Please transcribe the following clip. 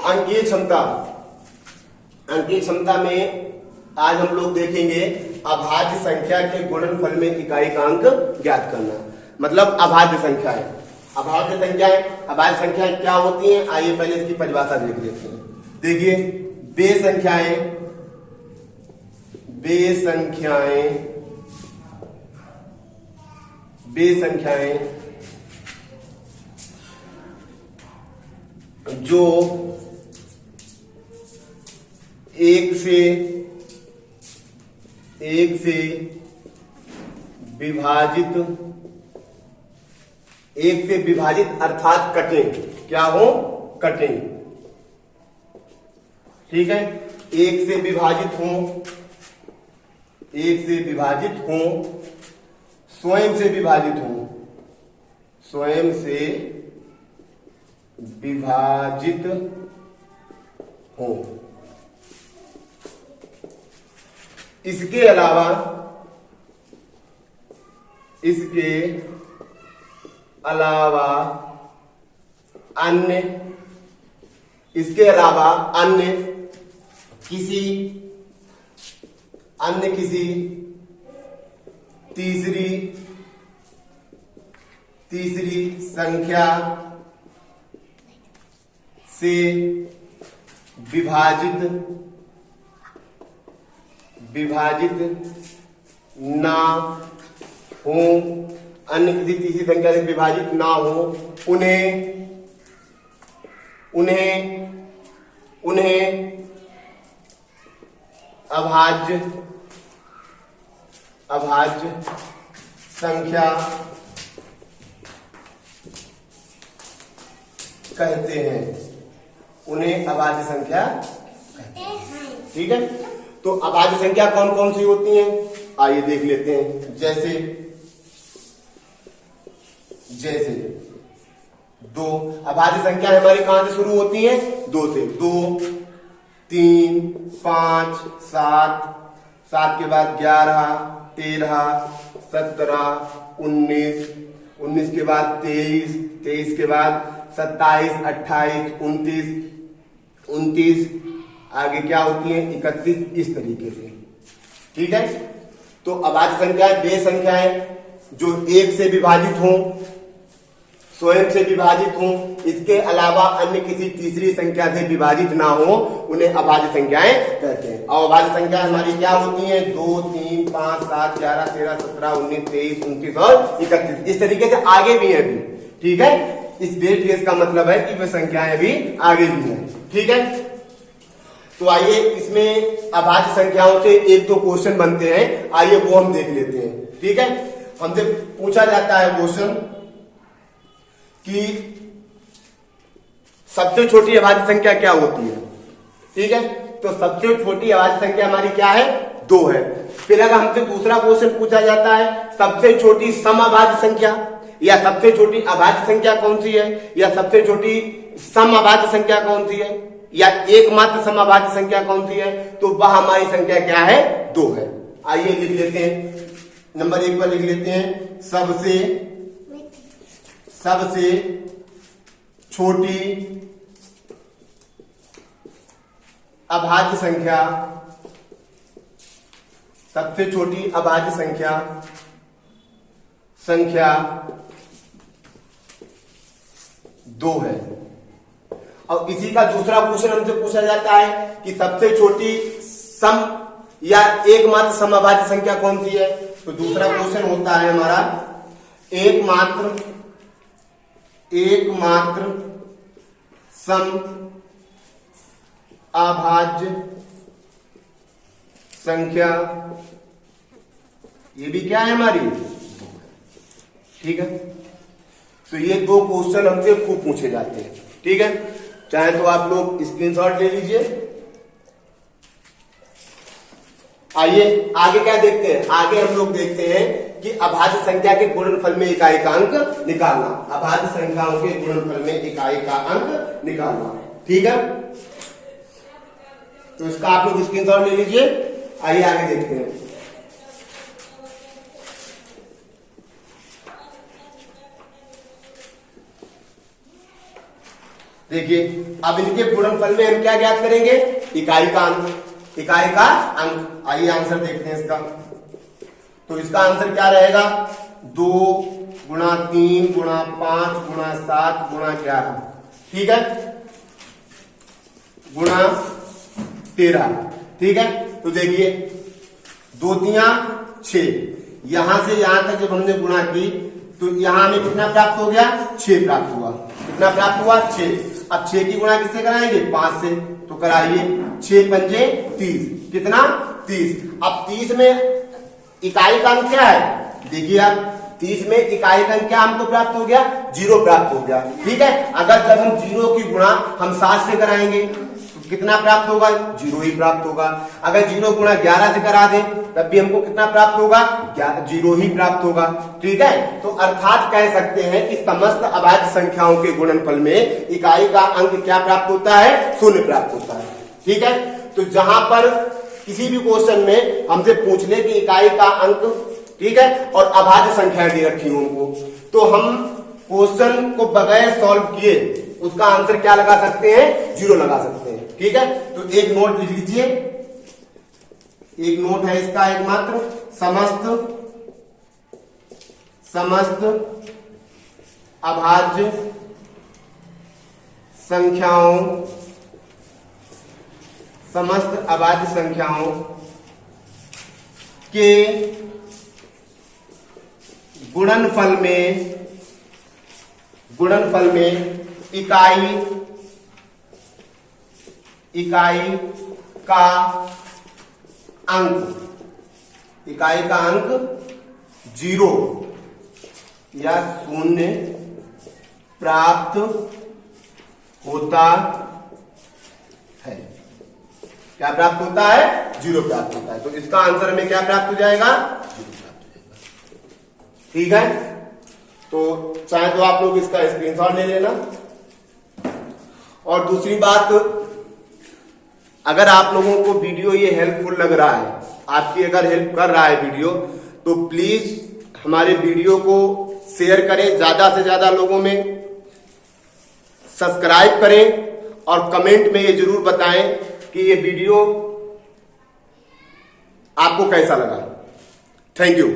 अंकीय क्षमता। अंकीय क्षमता में आज हम लोग देखेंगे अभाज्य संख्या के गुणनफल में इकाई का अंक ज्ञात करना। मतलब अभाज्य संख्या है, अभाज्य संख्या है। अभाज्य संख्याएं क्या होती हैं, आइए पहले इसकी परिभाषा देख लेते हैं। देखिए, बेसंख्याएं जो एक से विभाजित अर्थात कटें, क्या हो, कटें। ठीक है, एक से विभाजित हो, स्वयं से विभाजित हो, इसके अलावा अन्य किसी तीसरी संख्या से विभाजित ना हो, अन्य किसी तीसरी संख्या से विभाजित ना हो, उन्हें अभाज्य संख्या कहते हैं। उन्हें अभाज्य संख्या कहते हैं। ठीक है, तो अभाज्य संख्या कौन कौन सी होती हैं, आइए देख लेते हैं। जैसे दो, अभाज्य संख्या हमारी कहां से शुरू होती है, दो से। 2, 3, 5, 7 के बाद 11, 13, 17, 19 के बाद 23 के बाद 27, 28, 29 आगे क्या होती है, 31, इस तरीके से। ठीक है, तो अभाज्य संख्याएं वे संख्याएं जो एक से विभाजित हो, स्वयं से विभाजित हो, इसके अलावा अन्य किसी तीसरी संख्या से विभाजित ना हो, उन्हें अभाज्य संख्याएं कहते हैं। और अभाज्य संख्या हमारी क्या होती हैं, 2, 3, 5, 7, 11, 13, 17, 19, 23, 29 और 31, इस तरीके से आगे भी है अभी। ठीक है, इस बेस केस का मतलब है कि वे संख्याएं भी आगे भी हैं। ठीक है, तो आइए इसमें अभाज्य संख्याओं से एक दो क्वेश्चन बनते हैं, आइए वो हम देख लेते हैं। ठीक है, हमसे पूछा जाता है क्वेश्चन कि सबसे छोटी अभाज्य संख्या क्या होती है। ठीक है, तो सबसे छोटी अभाज्य संख्या हमारी क्या है, 2 है। फिर अगर हमसे दूसरा क्वेश्चन पूछा जाता है सबसे छोटी समअभाज्य संख्या, या सबसे छोटी अभाज्य संख्या कौन सी है, या सबसे छोटी समअभाज्य संख्या कौन सी है, या एकमात्र समअभाज्य संख्या कौन सी है, तो वह हमारी संख्या क्या है, 2 है। आइए लिख लेते हैं, नंबर 1 पर लिख लेते हैं, सबसे छोटी अभाज्य संख्या, सबसे छोटी अभाज्य संख्या 2 है। और इसी का दूसरा क्वेश्चन हमसे पूछा जाता है कि सबसे छोटी सम या एकमात्र समअभाज्य संख्या कौन सी है, तो दूसरा क्वेश्चन होता है हमारा एकमात्र सम अभाज्य संख्या, ये भी क्या है हमारी। ठीक है, तो ये 2 क्वेश्चन हमसे खूब पूछे जाते हैं। ठीक है, चाहे तो आप लोग स्क्रीनशॉट ले लीजिए। आइए आगे क्या देखते हैं, आगे हम लोग देखते हैं कि अभाज्य संख्या के गुणनफल में इकाई का अंक निकालना। अभाज्य संख्याओं के गुणनफल में इकाई का अंक निकालना। ठीक है, तो इसका आप लोग स्क्रीनशॉट ले लीजिए। आइए आगे देखते हैं। देखिए अब इनके गुणनफल में हम क्या ज्ञात करेंगे, इकाई का अंक, इकाई का अंक। आइए आंसर देखते हैं इसका। तो इसका आंसर क्या रहेगा, 2 गुणा 3 गुणा 5 गुणा 7 गुणा 11, ठीक है, गुणा 13, ठीक है। तो देखिए 2 तिया 6, यहां से यहां तक जब हमने गुणा की तो यहां हमें कितना प्राप्त हो गया, 6 प्राप्त हुआ। कितना प्राप्त हुआ, 6। अब 6 की गुणा किससे कराएंगे, 5 से, तो कराइए 6 पंजे 30, कितना 30। अब 30 में इकाई का अंक क्या है, देखिए आप 30 में इकाई का अंक क्या हमको प्राप्त हो गया, 0 प्राप्त हो गया, ठीक है। अगर जब हम 0 की गुणा हम 7 से कराएंगे तो कितना प्राप्त होगा, 0 ही प्राप्त होगा। अगर 0 गुणा 11 से करा दें तब भी हमको कितना प्राप्त होगा, 0 ही प्राप्त होगा, ठीक है। तो अर्थात कह सकते हैं कि समस्त अभाज्य संख्याओं के गुणनफल में इकाई का अंक क्या प्राप्त होता है, 0 प्राप्त होता है, ठीक है। तो जहां पर किसी भी क्वेश्चन में हमसे पूछ ले कि इकाई का अंक, ठीक है, और अभाज्य संख्याएं दे रखी हो उनको, तो हम क्वेश्चन को बगैर सॉल्व किए उसका आंसर क्या लगा सकते हैं, 0 लगा सकते हैं, ठीक है। तो एक नोट लिख लीजिए, एक नोट है इसका एकमात्र, समस्त अभाज्य संख्याओं, समस्त अभाज्य संख्याओं के गुणनफल में इकाई का अंक 0 या 0 प्राप्त होता है। क्या प्राप्त होता है, 0 प्राप्त होता है। तो इसका आंसर हमें क्या प्राप्त हो जाएगा, 0 प्राप्त हो जाएगा, ठीक है। तो चाहे तो आप लोग इसका स्क्रीनशॉट ले लेना। और दूसरी बात, अगर आप लोगों को वीडियो ये हेल्पफुल लग रहा है, आपकी अगर हेल्प कर रहा है वीडियो, तो प्लीज हमारे वीडियो को शेयर करें, ज्यादा से ज्यादा लोगों में सब्सक्राइब करें और कमेंट में ये जरूर बताएं कि ये वीडियो आपको कैसा लगा। Thank you.